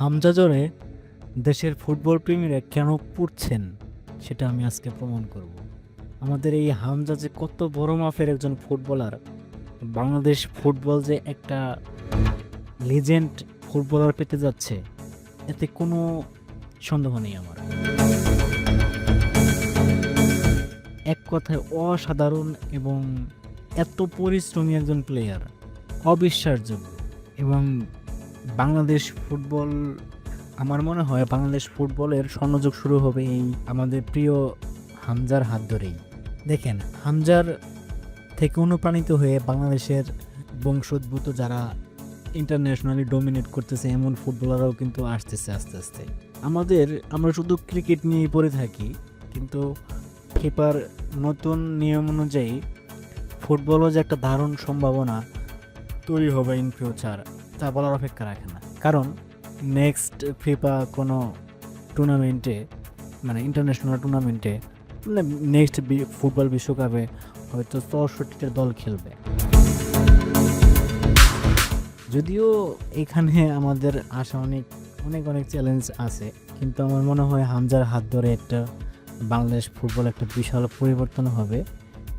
হামজা জোরে দেশের ফুটবল প্রেমীরা কেন পড়ছেন সেটা আমি আজকে প্রমাণ করব। আমাদের এই হামজা যে কত বড় মাপের একজন ফুটবলার, বাংলাদেশ ফুটবল যে একটা লেজেন্ড ফুটবলার পেতে যাচ্ছে, এতে কোনো সন্দেহ নেই আমার। এক কথায় অসাধারণ এবং এত পরিশ্রমী একজন প্লেয়ার, অবিশ্বাসযোগ্য। এবং বাংলাদেশ ফুটবল, আমার মনে হয় বাংলাদেশ ফুটবলের স্বর্ণযুগ শুরু হবে এই আমাদের প্রিয় হামজার হাত ধরেই। দেখেন, হামজার থেকে অনুপ্রাণিত হয়ে বাংলাদেশের বংশোদ্ভূত যারা ইন্টারন্যাশনালি ডমিনেট করতেছে এমন ফুটবলাররাও কিন্তু আসতেছে আস্তে আস্তে। আমরা শুধু ক্রিকেট নিয়েই পড়ে থাকি, কিন্তু ফিফার নতুন নিয়ম অনুযায়ী ফুটবলও যে একটা দারুণ সম্ভাবনা তৈরি হবে ইন ফিউচার, তা বলার অপেক্ষা রাখে না। কারণ নেক্সট ফিফা কোনো টুর্নামেন্টে, মানে ইন্টারন্যাশনাল টুর্নামেন্টে, মানে নেক্সট ফুটবল বিশ্বকাপে হয়তো 64টা দল খেলবে। যদিও এখানে আমাদের আশা অনেক অনেক অনেক চ্যালেঞ্জ আছে, কিন্তু আমার মনে হয় হামজার হাত ধরে একটা বাংলাদেশ ফুটবল একটা বিশাল পরিবর্তন হবে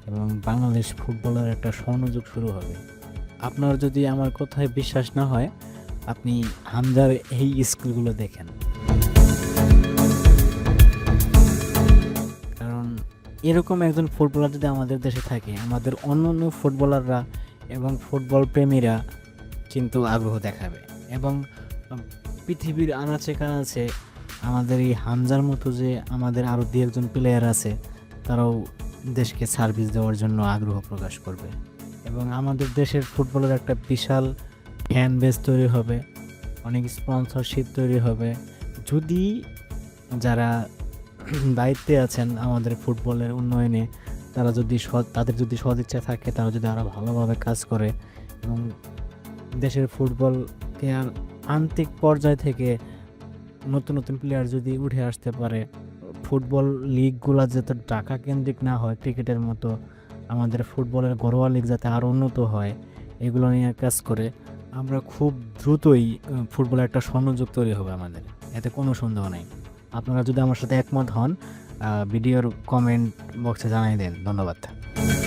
এবং বাংলাদেশ ফুটবলের একটা স্বর্ণযুগ শুরু হবে। আপনার যদি আমার কথায় বিশ্বাস না হয়, আপনি হামজার এই স্কুলগুলো দেখেন। কারণ এরকম একজন ফুটবলার যদি আমাদের দেশে থাকে, আমাদের অন্য অন্য ফুটবলাররা এবং ফুটবল প্রেমীরা কিন্তু আগ্রহ দেখাবে। এবং পৃথিবীর আনাচে কানাচে আমাদের এই হামজার মতো যে আমাদের আরও দু একজন প্লেয়ার আছে, তারাও দেশকে সার্ভিস দেওয়ার জন্য আগ্রহ প্রকাশ করবে এবং আমাদের দেশের ফুটবলের একটা বিশাল ফ্যান বেস তৈরি হবে, অনেক স্পন্সরশিপ তৈরি হবে। যদি যারা দায়িত্বে আছেন আমাদের ফুটবলের উন্নয়নে, তাদের যদি সদিচ্ছা থাকে, তারা যদি আরও ভালোভাবে কাজ করে এবং দেশের ফুটবলকে আর আন্তরিক পর্যায় থেকে নতুন নতুন প্লেয়ার যদি উঠে আসতে পারে, ফুটবল লিগগুলো যাতে টাকা কেন্দ্রিক না হয় ক্রিকেটের মতো, আমাদের ফুটবলের ঘরোয়া লিগ যাতে আরও উন্নত হয়, এগুলো নিয়ে কাজ করে, আমরা খুব দ্রুতই ফুটবলের একটা স্বর্ণযুগ তৈরি হবে আমাদের, এতে কোনো সন্দেহ নেই। আপনারা যদি আমার সাথে একমত হন, ভিডিওর কমেন্ট বক্সে জানাই দেন। ধন্যবাদ।